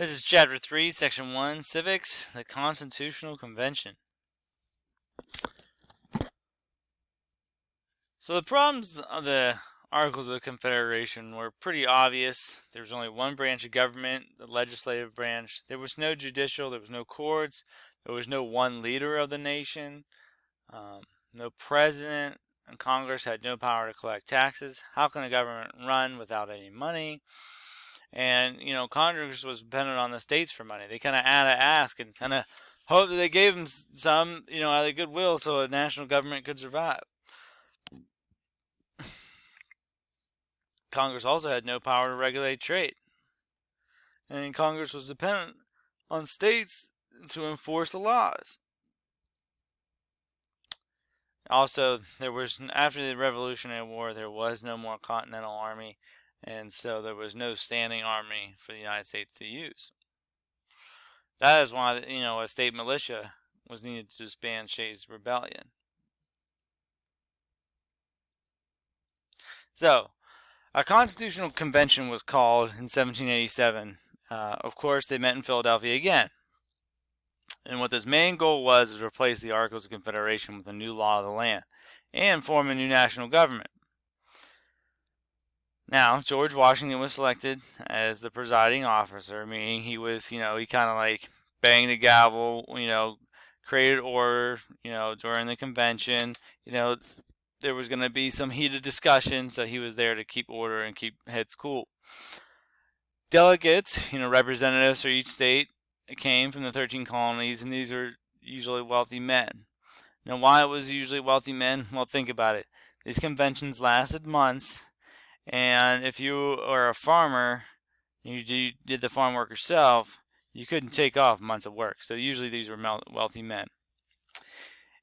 This is Chapter 3, Section 1, Civics, the Constitutional Convention. So the problems of the Articles of the Confederation were pretty obvious. There was only one branch of government, the legislative branch. There was no judicial, there was no courts, there was no one leader of the nation, no president, and Congress had no power to collect taxes. How can a government run without any money? And, Congress was dependent on the states for money. They kind of had to ask and kind of hope that they gave them some, out of goodwill so a national government could survive. Congress also had no power to regulate trade. And Congress was dependent on states to enforce the laws. Also, after the Revolutionary War, there was no more Continental Army, and so there was no standing army for the United States to use. That is why, a state militia was needed to disband Shays' rebellion. So, a constitutional convention was called in 1787. Of course, they met in Philadelphia again. And what this main goal was to replace the Articles of Confederation with a new law of the land and form a new national government. Now, George Washington was selected as the presiding officer, meaning he was, he kind of like banged the gavel, created order, during the convention. There was going to be some heated discussion, so he was there to keep order and keep heads cool. Delegates, representatives for each state, came from the 13 colonies, and these are usually wealthy men. Now, why it was usually wealthy men? Well, think about it. These conventions lasted months, and if you are a farmer, you did the farm work yourself, you couldn't take off months of work. So usually these were wealthy men.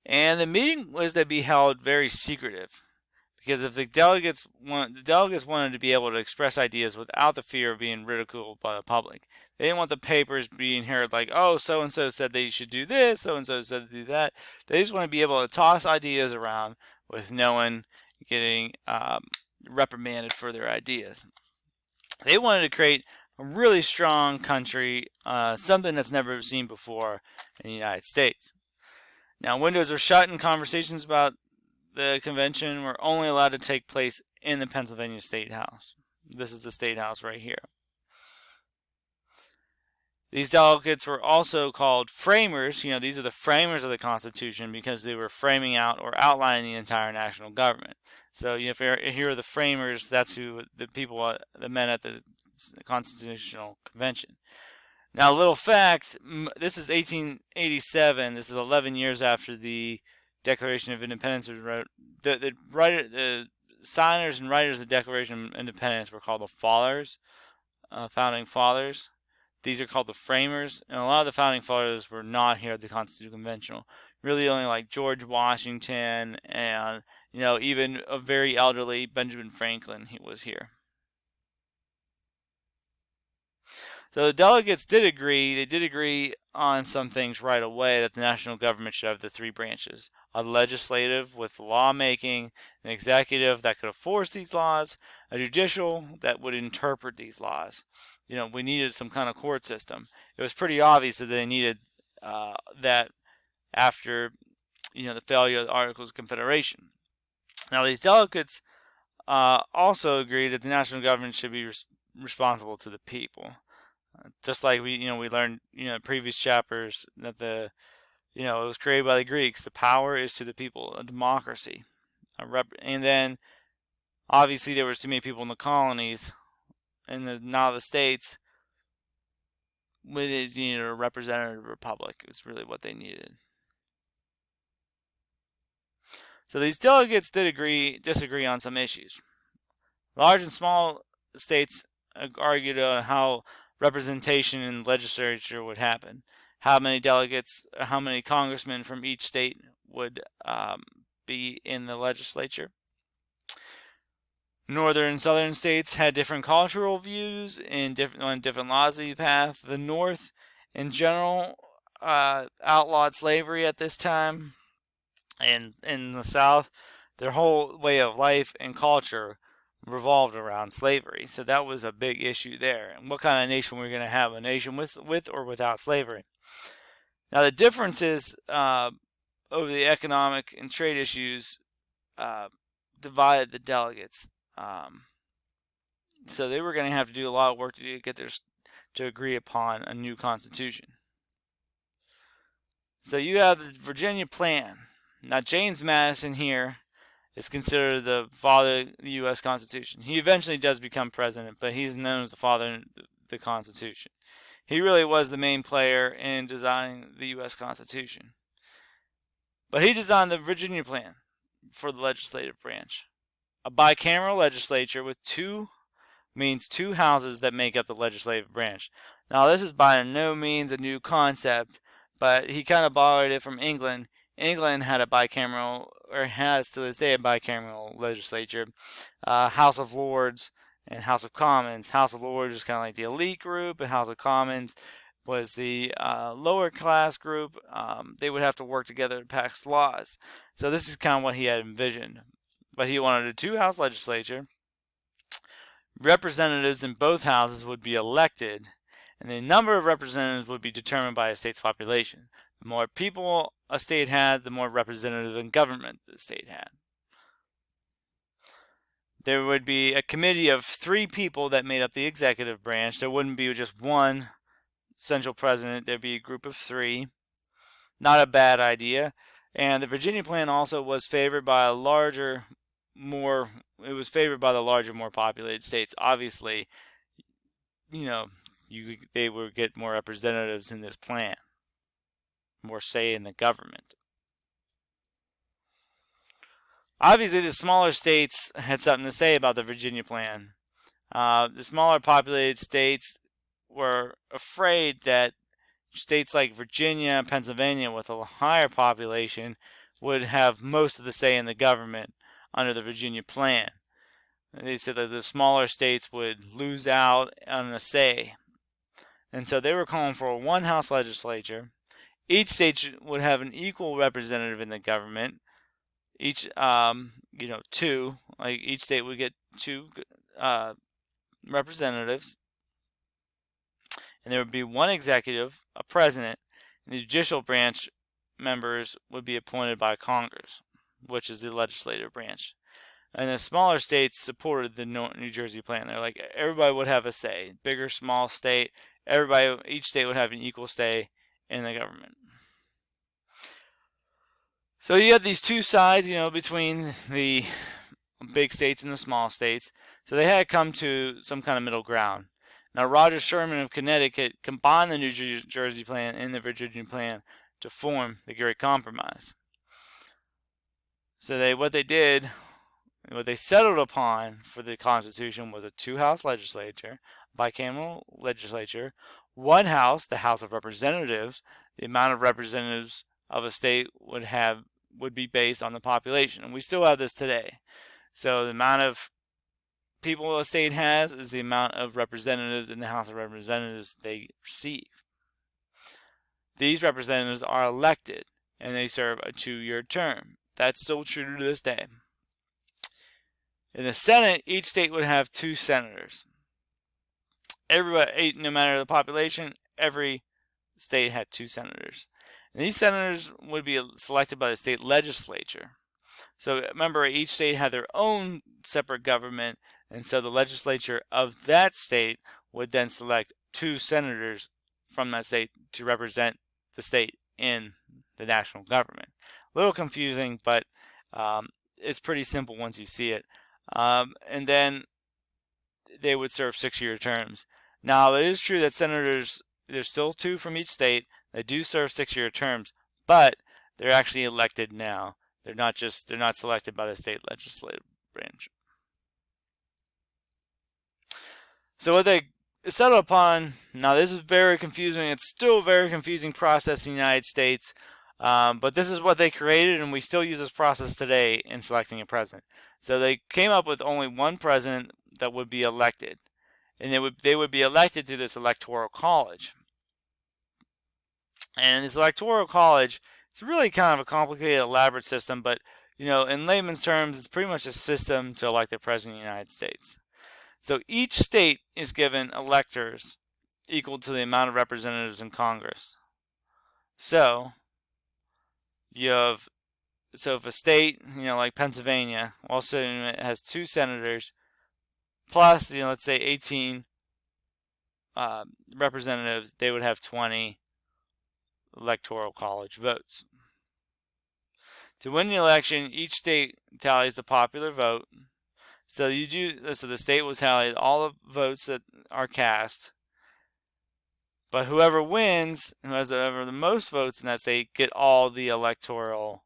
And the meeting was to be held very secretive, because if the delegates wanted to be able to express ideas without the fear of being ridiculed by the public. They didn't want the papers being heard like, oh, so-and-so said they should do this, so-and-so said to do that. They just want to be able to toss ideas around with no one getting reprimanded for their ideas. They wanted to create a really strong country, something that's never been seen before in the United States. Now, windows were shut and conversations about the convention were only allowed to take place in the Pennsylvania State House. This is the State House right here. These delegates were also called framers. These are the framers of the Constitution because they were framing out or outlining the entire national government. So if you hear the framers, that's who the men at the Constitutional Convention. Now, a little fact, this is 1887. This is 11 years after the Declaration of Independence was wrote. The signers and writers of the Declaration of Independence were called the fathers, founding fathers. These are called the framers, and a lot of the founding fathers were not here at the Constitutional Convention. Really only like George Washington and, even a very elderly Benjamin Franklin, he was here. So the delegates did agree. They did agree on some things right away, that the national government should have the three branches: a legislative with lawmaking, an executive that could enforce these laws, a judicial that would interpret these laws. We needed some kind of court system. It was pretty obvious that they needed that after the failure of the Articles of Confederation. Now, these delegates also agreed that the national government should be responsible to the people. Just like we learned, in previous chapters that it was created by the Greeks. The power is to the people, a democracy. And then, obviously, there was too many people in the colonies, and now the states. They needed a representative republic. It's really what they needed. So these delegates did disagree on some issues. Large and small states argued on how representation in the legislature would happen. How many delegates, how many congressmen from each state would be in the legislature. Northern and southern states had different cultural views on different laws of the path. The North, in general, outlawed slavery at this time. And in the South, their whole way of life and culture revolved around slavery. So that was a big issue there. And what kind of nation we're going to have, a nation with or without slavery. Now the differences over the economic and trade issues divided the delegates. So they were going to have to do a lot of work to get to agree upon a new constitution. So you have the Virginia Plan. Now James Madison here is considered the father of the U.S. Constitution. He eventually does become president, but he's known as the father of the Constitution. He really was the main player in designing the U.S. Constitution. But he designed the Virginia Plan for the legislative branch. A bicameral legislature with two houses that make up the legislative branch. Now this is by no means a new concept, but he kind of borrowed it from England. England had a bicameral, or has to this day a bicameral legislature, House of Lords and House of Commons. House of Lords is kind of like the elite group, and House of Commons was the lower class group. They would have to work together to pass laws. So this is kind of what he had envisioned. But he wanted a two-house legislature. Representatives in both houses would be elected, and the number of representatives would be determined by a state's population. The more people a state had, the more representatives in government the state had. There would be a committee of 3 people that made up the executive branch. There wouldn't be just one central president. There'd be a group of 3. Not a bad idea. And the Virginia Plan also was favored by a larger, more populated states. Obviously, they would get more representatives in this plan, more say in the government. Obviously, the smaller states had something to say about the Virginia Plan. The smaller populated states were afraid that states like Virginia and Pennsylvania with a higher population would have most of the say in the government under the Virginia Plan. They said that the smaller states would lose out on a say. And so they were calling for a one-house legislature. Each state would have an equal representative in the government. Each, 2. Like each state would get 2 representatives. And there would be one executive, a president, and the judicial branch members would be appointed by Congress, which is the legislative branch. And the smaller states supported the New Jersey Plan. They're like, everybody would have a say. Bigger, small state, each state would have an equal say in the government. So you have these two sides, between the big states and the small states. So they had to come to some kind of middle ground. Now, Roger Sherman of Connecticut combined the New Jersey Plan and the Virginia Plan to form the Great Compromise. So what they settled upon for the Constitution was a two-house legislature, bicameral legislature, one house, the House of Representatives. The amount of representatives of a state would be based on the population, and we still have this today. So the amount of people a state has is the amount of representatives in the House of Representatives they receive. These representatives are elected, and they serve a 2-year term. That's still true to this day. In the Senate, each state would have 2 senators. Everybody, no matter the population, every state had 2 senators. And these senators would be selected by the state legislature. So remember, each state had their own separate government, and so the legislature of that state would then select 2 senators from that state to represent the state in the national government. A little confusing, but it's pretty simple once you see it. And then they would serve 6-year terms. Now, it is true that senators, there's still 2 from each state. They do serve 6-year terms, but they're actually elected now. They're not selected by the state legislative branch. So what they settled upon, now this is very confusing. It's still a very confusing process in the United States, but this is what they created, and we still use this process today in selecting a president. So they came up with only one president that would be elected, and they would be elected through this electoral college. And this electoral college, it's really kind of a complicated, elaborate system, but in layman's terms, it's pretty much a system to elect the President of the United States. So each state is given electors equal to the amount of representatives in Congress. So if a state, like Pennsylvania, also has 2 senators plus, let's say 18 representatives, they would have 20 electoral college votes. To win the election, each state tallies the popular vote. So the state will tally all the votes that are cast. But whoever wins, who has the most votes in that state, get all the electoral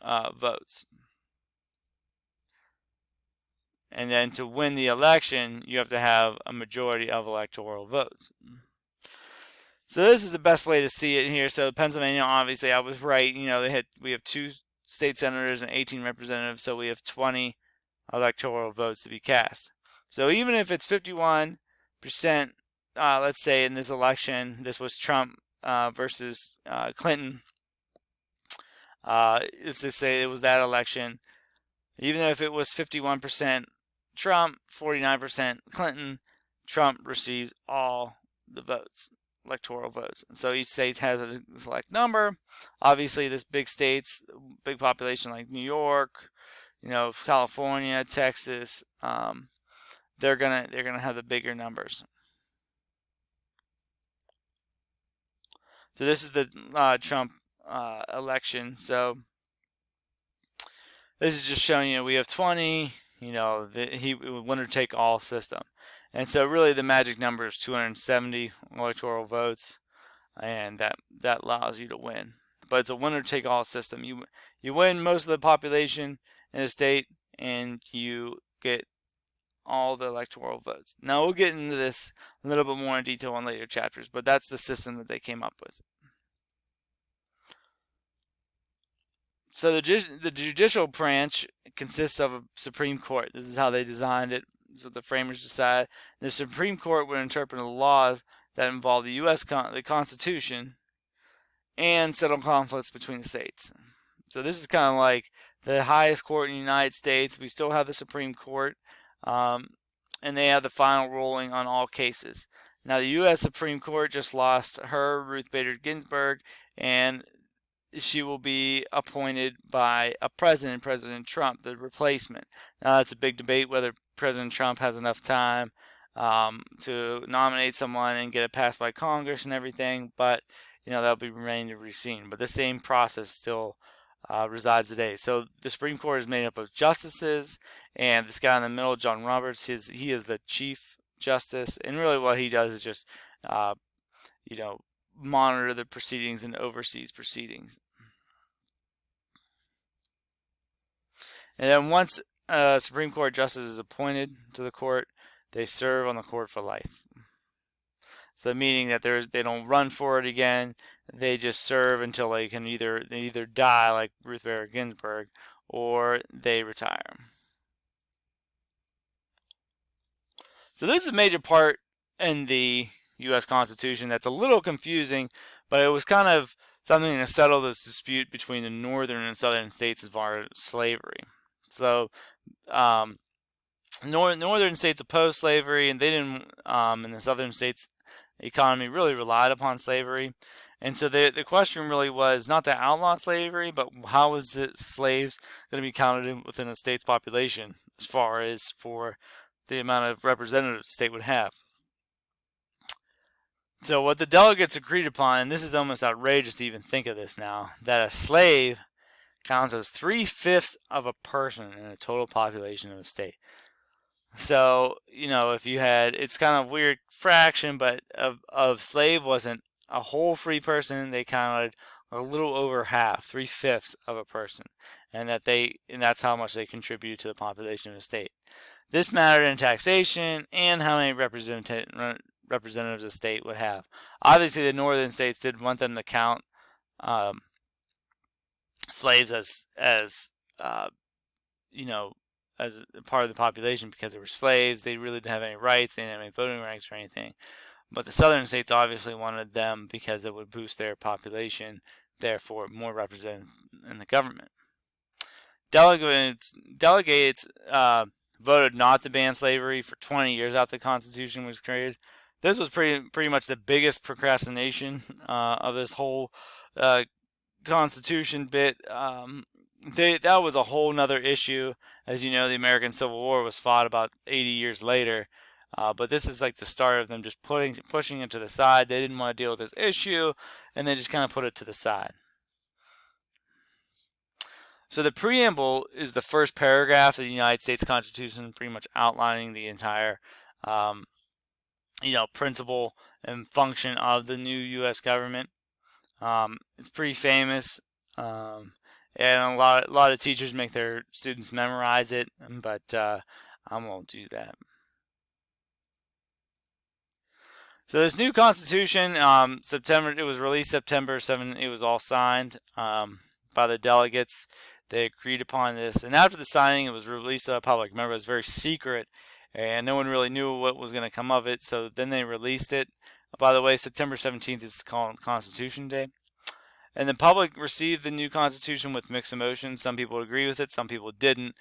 votes. And then to win the election, you have to have a majority of electoral votes. So this is the best way to see it here. So Pennsylvania, obviously, I was right. We have 2 state senators and 18 representatives, so we have 20 electoral votes to be cast. So even if it's 51%, let's say in this election, this was Trump versus Clinton. Let's just say it was that election. Even if it was 51% Trump, 49% Clinton, Trump receives all the votes, electoral votes. And so each state has a select number. Obviously, this big states, big population like New York, California, Texas, they're gonna have the bigger numbers. So this is the Trump election. So this is just showing we have 20. He winner take all system, and so really the magic number is 270 electoral votes, and that allows you to win. But it's a winner take all system. You win most of the population in a state, and you get all the electoral votes. Now we'll get into this a little bit more in detail in later chapters, but that's the system that they came up with. So the judicial branch consists of a Supreme Court. This is how they designed it. So the framers decided the Supreme Court would interpret the laws that involve the U.S. the Constitution and settle conflicts between the states. So this is kind of like the highest court in the United States. We still have the Supreme Court, and they have the final ruling on all cases. Now the U.S. Supreme Court just lost Ruth Bader Ginsburg, and she will be appointed by a president, President Trump, the replacement. Now, that's a big debate whether President Trump has enough time to nominate someone and get it passed by Congress and everything, but that'll be remaining to be seen. But the same process still resides today. So the Supreme Court is made up of justices, and this guy in the middle, John Roberts, he is the Chief Justice, and really what he does is just monitor the proceedings and oversees proceedings. And then once a Supreme Court justice is appointed to the court, they serve on the court for life. So meaning that they don't run for it again, they just serve until they either die like Ruth Bader Ginsburg or they retire. So this is a major part in the U.S. Constitution that's a little confusing, but it was kind of something to settle this dispute between the northern and southern states as far as slavery. So northern states opposed slavery, and they didn't. And the southern states' economy really relied upon slavery, and so the question really was not to outlaw slavery, but how was the slaves going to be counted within a state's population as far as for the amount of representatives the state would have. So what the delegates agreed upon, and this is almost outrageous to even think of this now, that a slave counts as 3/5 of a person in the total population of the state. So, if you had, it's kind of weird fraction, but of slave wasn't a whole free person, they counted a little over half, 3/5 of a person, and that's how much they contributed to the population of the state. This mattered in taxation and how many representatives the state would have. Obviously, the northern states did want them to count slaves as part of the population because they were slaves. They really didn't have any rights. They didn't have any voting rights or anything. But the southern states obviously wanted them because it would boost their population, therefore more represented in the government. delegates voted not to ban slavery for 20 years after the Constitution was created. This was pretty much the biggest procrastination of this whole uh, Constitution bit. That was a whole nother issue. As you know, the American Civil War was fought about 80 years later. But this is like the start of them just pushing it to the side. They didn't want to deal with this issue, and they just kind of put it to the side. So the preamble is the first paragraph of the United States Constitution, pretty much outlining the entire, um, principle and function of the new U.S. government. It's pretty famous, and a lot of teachers make their students memorize it, but I won't do that. So this new Constitution, it was released September 7th. It was all signed by the delegates. They agreed upon this, and after the signing, it was released to the public. Remember, it was very secret, and no one really knew what was going to come of it. So then they released it. By the way, September 17th is called Constitution Day. And the public received the new Constitution with mixed emotions. Some people agree with it, some people didn't.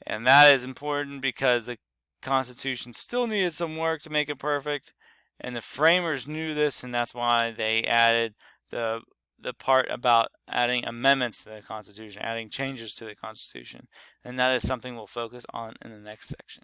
And that is important because the Constitution still needed some work to make it perfect. And the framers knew this, and that's why they added the part about adding amendments to the Constitution, adding changes to the Constitution. And that is something we'll focus on in the next section.